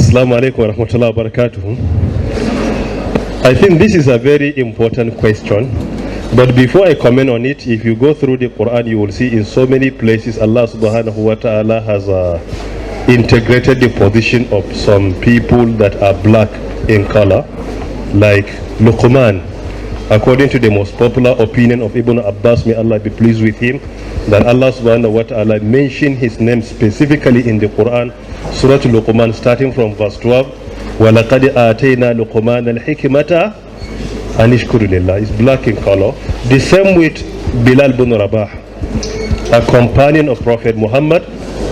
Assalamu alaikum wa rahmatullahi wa barakatuh. I think this is a very important question, but before I comment on it, if you go through the Quran, you will see in so many places Allah subhanahu wa ta'ala has integrated the position of some people that are black in color, like Luqman. According to the most popular opinion of Ibn Abbas, may Allah be pleased with him, that Allah subhanahu wa ta'ala mentioned his name specifically in the Quran, Surah Luqman, starting from verse 12. وَلَقَدْ آتَيْنَا لُقْمَانَ الْحِكْمَةَ أَنِ اشْكُرْ لِلَّهِ. It's black in color. The same with Bilal bin Rabah, a companion of Prophet Muhammad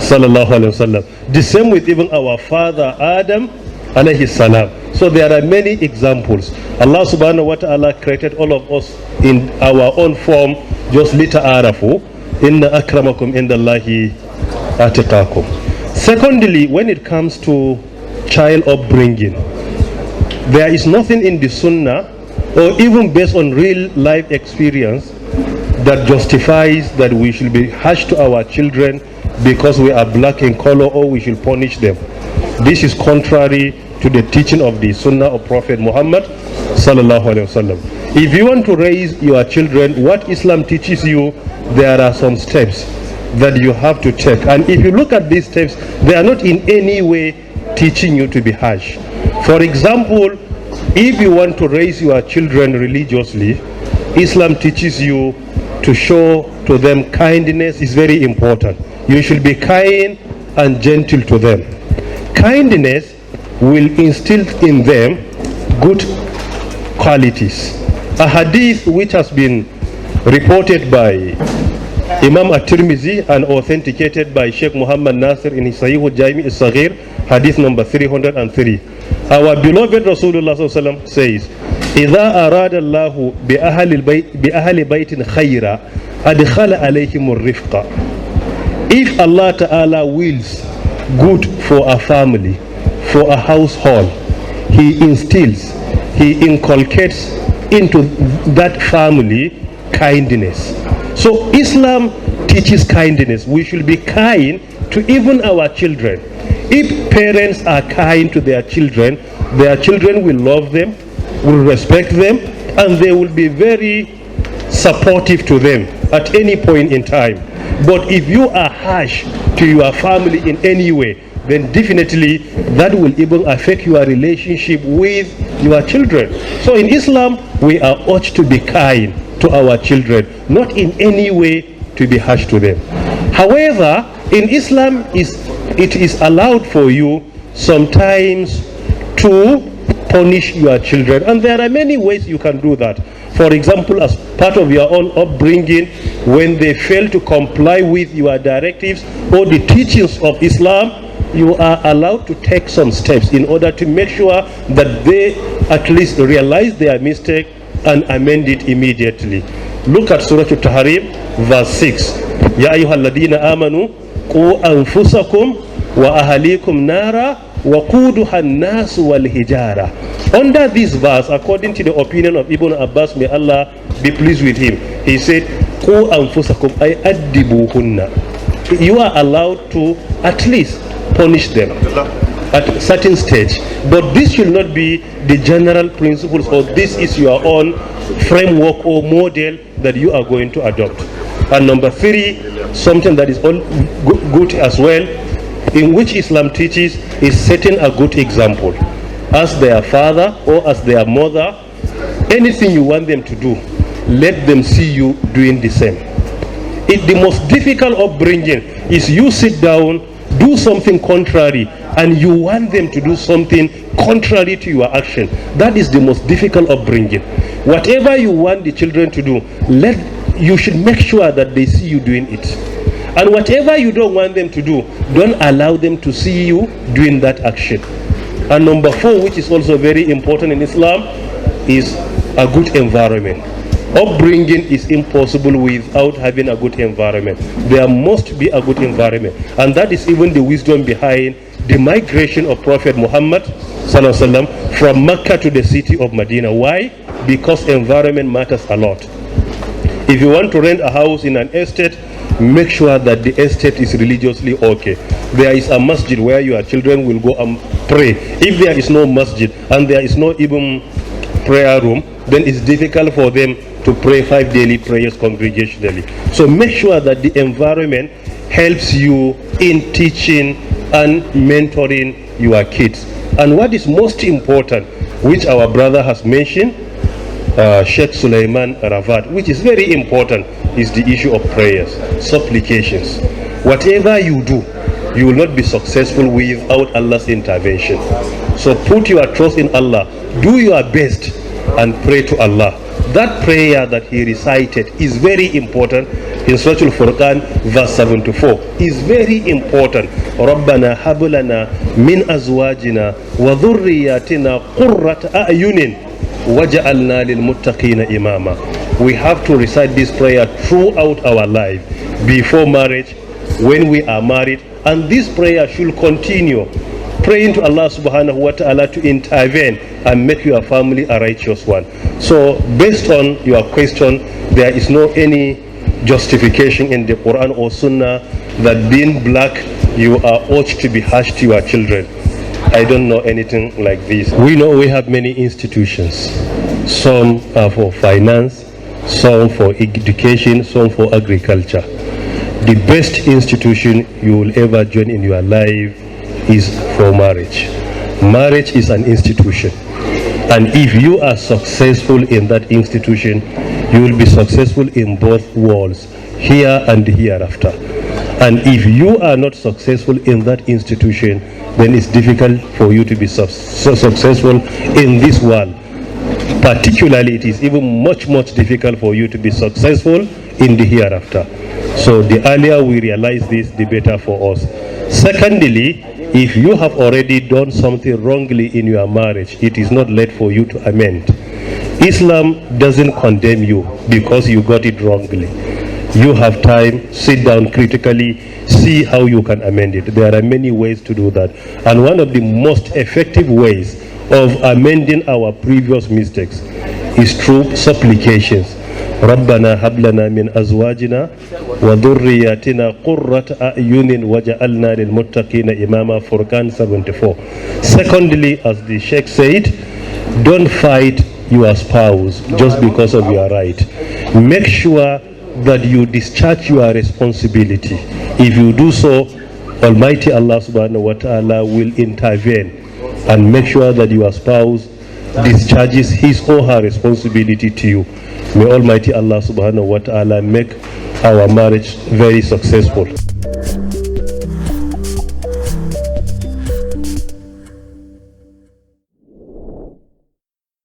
sallallahu alaihi wasallam. The same with even our father Adam alayhi salam. So there are many examples. Allah subhanahu wa ta'ala created all of us in our own form, just lita'arafu. Inna akramakum indallahi atqakum. Secondly, when it comes to child upbringing, there is nothing in the Sunnah or even based on real life experience that justifies that we should be harsh to our children because we are black in color, or we should punish them. This is contrary to the teaching of the Sunnah of Prophet Muhammad sallallahu alaihi wasallam. If you want to raise your children, what Islam teaches you, there are some steps that you have to take. And if you look at these steps, they are not in any way teaching you to be harsh. For example, if you want to raise your children religiously, Islam teaches you to show to them kindness is very important. You should be kind and gentle to them. Kindness will instill in them good qualities. A hadith which has been reported by Imam At-Tirmidhi and authenticated by Sheikh Muhammad Nasir in his Sahih al-Jami al-Saghir, hadith number 303. Our beloved Rasulullah sallallahu says, إِذَا أَرَادَ اللَّهُ بِأَهْلِ بَيْتٍ خَيْرًا أَدْخَلَ عَلَيْهِمُ الرِّفْقَ. If Allah Ta'ala wills good for a family, for a household, He instills, He inculcates into that family kindness. So Islam teaches kindness. We should be kind to even our children. If parents are kind to their children will love them, will respect them, and they will be very supportive to them at any point in time. But if you are harsh to your family in any way, then definitely that will even affect your relationship with your children. So in Islam, we are urged to be kind to our children, not in any way to be harsh to them. However, in Islam, it is allowed for you sometimes to punish your children, and there are many ways you can do that. For example, as part of your own upbringing, when they fail to comply with your directives or the teachings of Islam, you are allowed to take some steps in order to make sure that they at least realize their mistake and amend it immediately. Look at Surah Al-Tahrim, verse 6. Ya ayyuhalladhina amanu qu anfusakum wa ahalikum nara wa quduha an-nas wal hijara. Under this verse, according to the opinion of Ibn Abbas, may Allah be pleased with him, he said, qu anfusakum ay addibuhunna. You are allowed to at least punish them at a certain stage, but this should not be the general principles, or this is your own framework or model that you are going to adopt. And number 3, something that is all good as well, in which Islam teaches, is setting a good example. As their father or as their mother, anything you want them to do, let them see you doing the same. The most difficult upbringing is you sit down, do something contrary, and you want them to do something contrary to your action. That is the most difficult upbringing. Whatever you want the children to do, you should make sure that they see you doing it. And whatever you don't want them to do, don't allow them to see you doing that action. And number 4, which is also very important in Islam, is a good environment. Upbringing is impossible without having a good environment. There must be a good environment, and that is even the wisdom behind the migration of Prophet Muhammad sallallahu alaihi wasallam from Mecca to the city of Medina. Why? Because environment matters a lot. If you want to rent a house in an estate, make sure that the estate is religiously okay. There is a masjid where your children will go and pray. If there is no masjid and there is no even prayer room, then it's difficult for them to pray 5 daily prayers congregationally. So make sure that the environment helps you in teaching and mentoring your kids. And what is most important, which our brother has mentioned, Sheikh Sulaiman Ravat, which is very important, is the issue of prayers, supplications. Whatever you do, you will not be successful without Allah's intervention. So put your trust in Allah, do your best and pray to Allah. That prayer that he recited is very important in Surah Al-Furqan verse 74. Is very important. رَبَّنَا هَبْ لَنَا مِنْ أَزْوَاجِنَا وَذُرِّيَّاتِنَا قُرَّةَ أَعْيُنٍ وَجَعَلْنَا لِلْمُتَّقِينَ إِمَامًا. We have to recite this prayer throughout our life, before marriage, when we are married, and this prayer should continue. Praying to Allah subhanahu wa ta'ala to intervene and make your family a righteous one. So based on your question, there is no any justification in the Quran or Sunnah that being black you are urged to be harsh to your children. I don't know anything like this. We know we have many institutions. Some are for finance, some for education, some for agriculture. The best institution you will ever join in your life is for marriage. Marriage is an institution, and if you are successful in that institution, you will be successful in both worlds, here and hereafter. And if you are not successful in that institution, then it's difficult for you to be successful in this world. Particularly, it is even much difficult for you to be successful in the hereafter. So the earlier we realize this, the better for us. Secondly, if you have already done something wrongly in your marriage, it is not late for you to amend. Islam doesn't condemn you because you got it wrongly. You have time, sit down critically, see how you can amend it. There are many ways to do that. And one of the most effective ways of amending our previous mistakes is through supplications. رَبَّنَا هَبْ لَنَا مِنْ أَزْوَاجِنَا وَذُرِّيَّاتِنَا قُرَّةَ أَعْيُنٍ وَجَعَلْنَا لِلْمُتَّقِينَ إِمَامًا. Furqan 74. Secondly, as the Sheikh said, don't fight your spouse just because of your right. Make sure that you discharge your responsibility. If you do so, Almighty Allah subhanahu wa ta'ala will intervene and make sure that your spouse discharges his or her responsibility to you. May Almighty Allah subhanahu wa ta'ala make our marriage very successful.